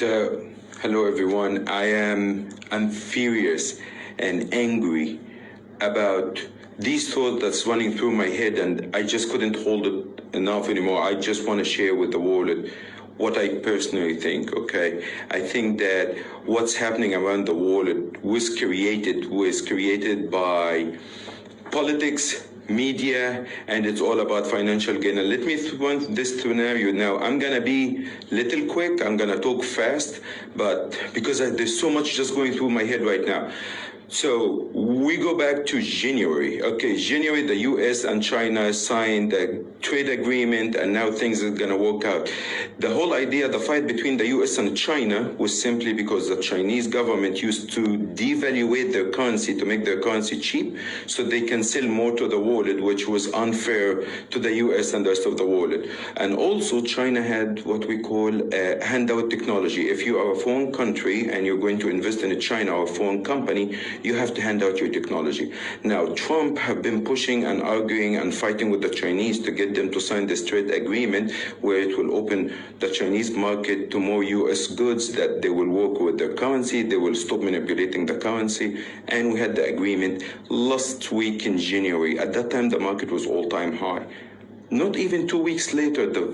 Hello everyone. I'm furious and angry about these thoughts that's running through my head, and I just couldn't hold it enough anymore. I just want to share with the world what I personally think. Okay, I think that what's happening around the world was created by politics, media, and it's all about financial gain. And let me run this scenario now. I'm gonna be little quick. I'm gonna talk fast, but because there's so much just going through my head right now. So we go back to January. Okay, January, the U.S. and China signed a trade agreement, and now things are gonna work out. The whole idea, the fight between the U.S. and China was simply because the Chinese government used to devaluate their currency to make their currency cheap, so they can sell more to the world, which was unfair to the U.S. and the rest of the world. And also, China had what we call handout technology. If you are a foreign country and you're going to invest in a China or a foreign company, you have to hand out your technology. Now, Trump have been pushing and arguing and fighting with the Chinese to get them to sign this trade agreement where it will open the Chinese market to more U.S. goods, that they will work with their currency, they will stop manipulating the currency. And we had the agreement last week in January. At that time, the market was all-time high. Not even 2 weeks later, the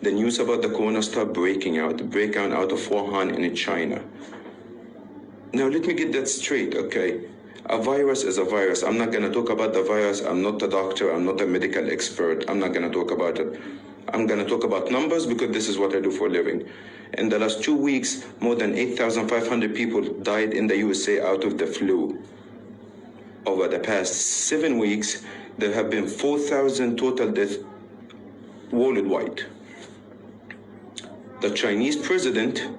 news about the corona started breaking out of Wuhan in China. Now, let me get that straight, okay? A virus is a virus. I'm not going to talk about the virus. I'm not a doctor. I'm not a medical expert. I'm not going to talk about it. I'm going to talk about numbers because this is what I do for a living. In the last 2 weeks, more than 8,500 people died in the USA out of the flu. Over the past 7 weeks, there have been 4,000 total deaths worldwide. The Chinese president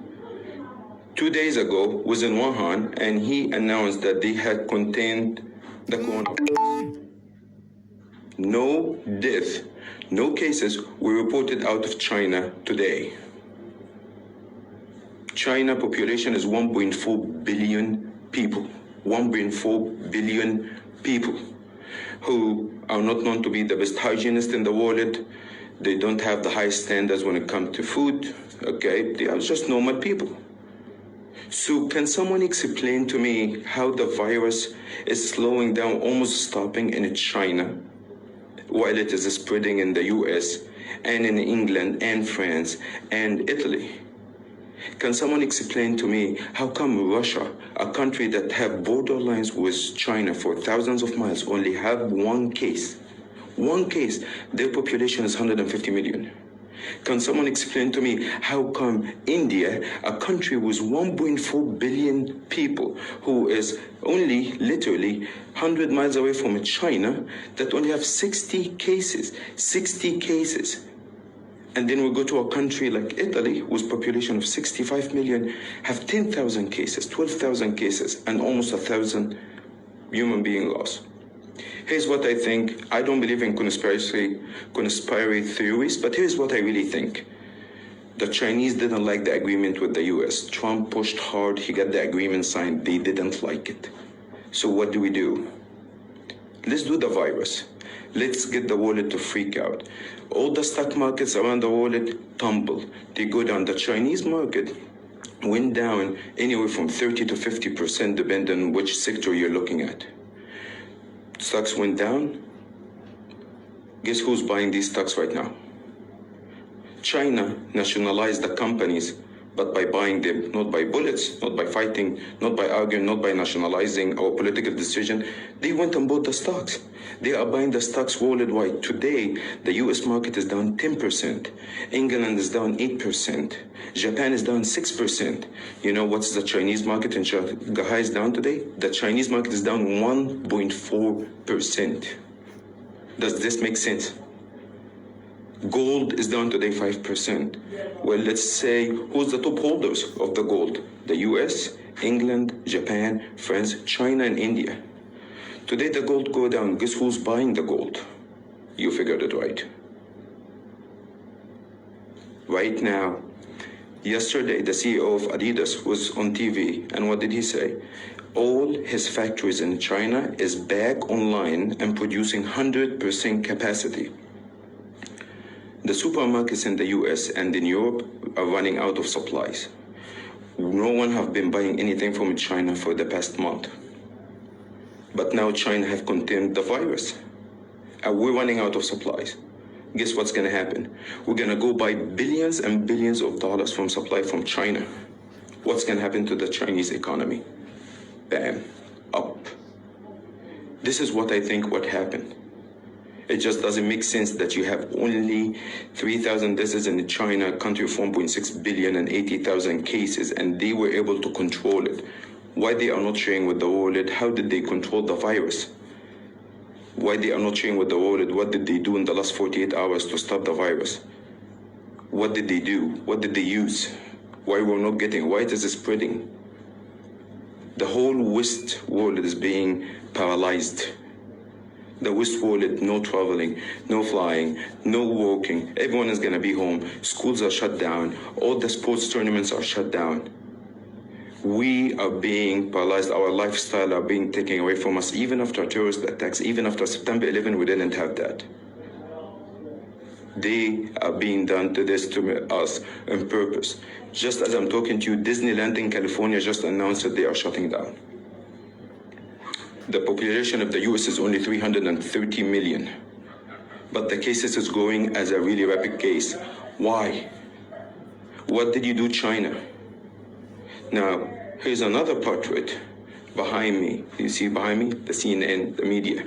2 days ago was in Wuhan, and he announced that they had contained the coronavirus. No death, no cases were reported out of China today. China population is 1.4 billion people. 1.4 billion people who are not known to be the best hygienists in the world. They don't have the highest standards when it comes to food. Okay, they are just normal people. So can someone explain to me how the virus is slowing down, almost stopping in China, while it is spreading in the US and in England and France and Italy? Can someone explain to me how come Russia, a country that have borderlines with China for thousands of miles, only have one case? One case, their population is 150 million. Can someone explain to me how come India, a country with 1.4 billion people, who is only literally 100 miles away from China, that only have 60 cases, and then we go to a country like Italy, with population of 65 million, have 10,000 cases, 12,000 cases, and almost 1,000 human being lost. Here's what I think. I don't believe in conspiracy theories, but here's what I really think. The Chinese didn't like the agreement with the US. Trump pushed hard, he got the agreement signed, they didn't like it. So what do? Let's do the virus. Let's get the world to freak out. All the stock markets around the world tumble. They go down. The Chinese market went down anywhere from 30 to 50%, depending on which sector you're looking at. Stocks went down. Guess who's buying these stocks right now? China nationalized the companies, but by buying them, not by bullets, not by fighting, not by arguing, not by nationalizing or political decision. They went and bought the stocks. They are buying the stocks worldwide. Today, the US market is down 10%. England is down 8%. Japan is down 6%. You know what's the Chinese market in Shanghai is down today? The Chinese market is down 1.4%. Does this make sense? Gold is down today 5%. Well, let's say, who's the top holders of the gold? The US, England, Japan, France, China, and India. Today the gold go down. Guess who's buying the gold? You figured it right. Right now, yesterday the CEO of Adidas was on TV, and what did he say? All his factories in China is back online and producing 100% capacity. The supermarkets in the US and in Europe are running out of supplies. No one have been buying anything from China for the past month. But now China have contained the virus. And we're running out of supplies. Guess what's gonna happen? We're gonna go buy billions and billions of dollars from supply from China. What's gonna happen to the Chinese economy? Bam, up. This is what I think what happened. It just doesn't make sense that you have only 3,000 deaths in China, a country of 1.6 billion and 80,000 cases, and they were able to control it. Why they are not sharing with the world? How did they control the virus? Why they are not sharing with the world? What did they do in the last 48 hours to stop the virus? What did they do? What did they use? Why we're not getting? Why it is spreading? The whole West world is being paralyzed. The West world, no traveling, no flying, no walking. Everyone is gonna be home. Schools are shut down. All the sports tournaments are shut down. We are being paralyzed. Our lifestyle are being taken away from us. Even after terrorist attacks, even after September 11, we didn't have that. They are being done to this to us on purpose. Just as I'm talking to you, Disneyland in California just announced that they are shutting down. The population of the US is only 330 million, but the cases is growing as a really rapid case. Why? What did you do, China? Now, here's another portrait behind me. You see behind me? The CNN, the media.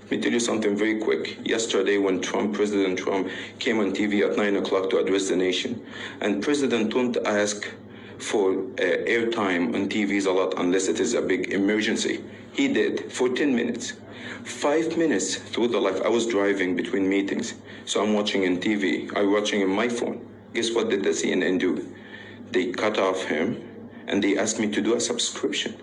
Let me tell you something very quick. Yesterday when President Trump came on TV at 9 o'clock to address the nation, and President Trump asked for airtime on TVs a lot unless it is a big emergency. He did for 10 minutes. 5 minutes through the life, I was driving between meetings, so I'm watching on TV. I'm watching on my phone. Guess what did the CNN do? They cut off him, and they asked me to do a subscription.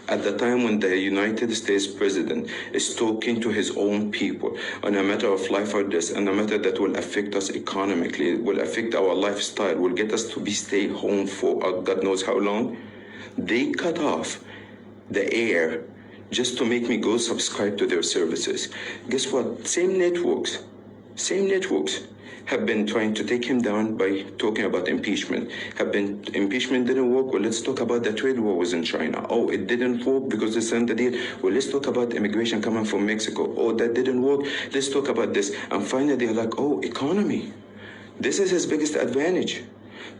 At the time when the United States president is talking to his own people on a matter of life or death, and a matter that will affect us economically, will affect our lifestyle, will get us to be stay home for God knows how long, they cut off the air just to make me go subscribe to their services. Guess what? Same networks have been trying to take him down by talking about impeachment. Impeachment didn't work? Well, let's talk about the trade war was in China. Oh, it didn't work because they signed the deal. Well, let's talk about immigration coming from Mexico. Oh, that didn't work. Let's talk about this. And finally, they're like, oh, economy. This is his biggest advantage.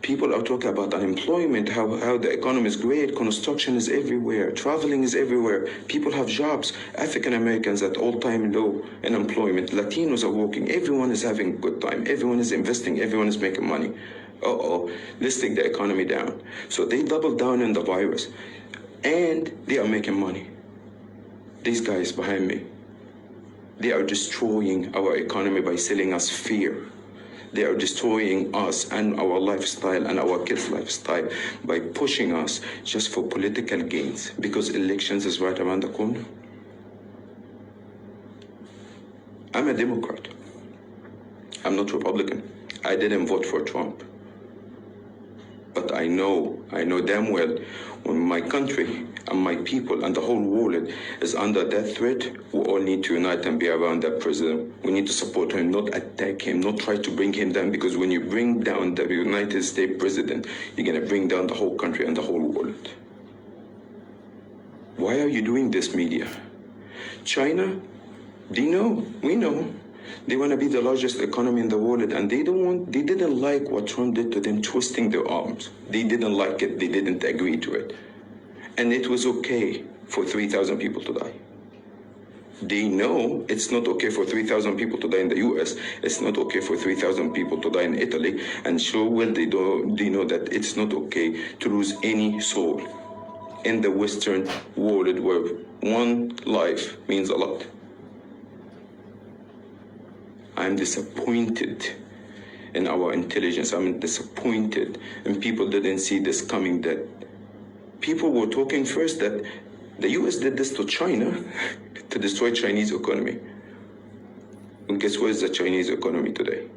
People are talking about unemployment, how the economy is great, construction is everywhere, traveling is everywhere, people have jobs, African Americans at all-time low in employment, Latinos are working, everyone is having a good time, everyone is investing, everyone is making money. Let's take the economy down. So they doubled down on the virus, and they are making money. These guys behind me, they are destroying our economy by selling us fear. They are destroying us and our lifestyle and our kids' lifestyle by pushing us just for political gains because elections is right around the corner. I'm a Democrat. I'm not Republican. I didn't vote for Trump. But I know damn well when my country and my people and the whole world is under that threat, we all need to unite and be around that president. We need to support him, not attack him, not try to bring him down, because when you bring down the United States president, you're going to bring down the whole country and the whole world. Why are you doing this, media? China, they know, we know. They want to be the largest economy in the world, and they didn't like what Trump did to them, twisting their arms. They didn't like it, they didn't agree to it. And it was okay for 3,000 people to die. They know it's not okay for 3,000 people to die in the US, it's not okay for 3,000 people to die in Italy, and sure well they know that it's not okay to lose any soul in the Western world where one life means a lot. I'm disappointed in our intelligence. I'm disappointed, and people didn't see this coming, that people were talking first that the US did this to China to destroy Chinese economy. And guess where's the Chinese economy today?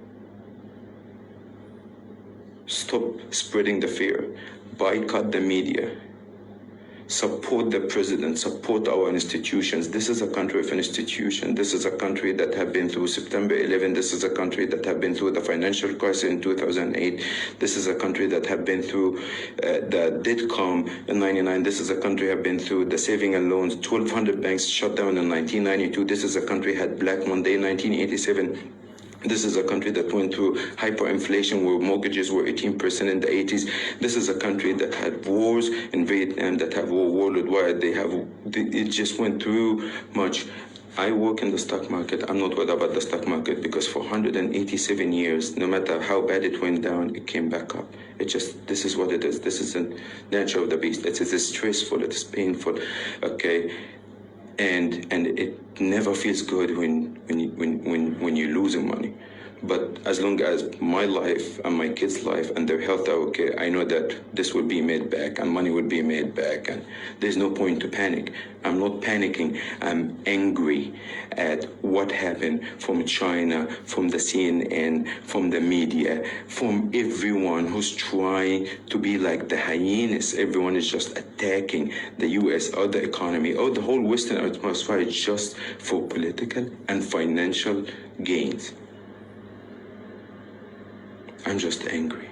Stop spreading the fear. Boycott the media. support the president, support our institutions. This is a country of an institution. This is a country that have been through September 11. This is a country that have been through the financial crisis in 2008. This is a country that have been through the dot-com in 99. This is a country have been through the saving and loans. 1,200 banks shut down in 1992. This is a country had Black Monday in 1987. This is a country that went through hyperinflation where mortgages were 18% in the 80s. This is a country that had wars in Vietnam, that have war worldwide. It just went through much. I work in the stock market. I'm not worried about the stock market because for 187 years, no matter how bad it went down, it came back up. This is what it is. This is the nature of the beast. It is stressful, it is painful, okay? And it never feels good when you're losing money. But as long as my life and my kids' life and their health are okay, I know that this will be made back and money will be made back, and there's no point to panic. I'm not panicking. I'm angry at what happened from China, from the CNN, from the media, from everyone who's trying to be like the hyenas. Everyone is just attacking the U.S. or the economy or the whole Western atmosphere just for political and financial gains. I'm just angry.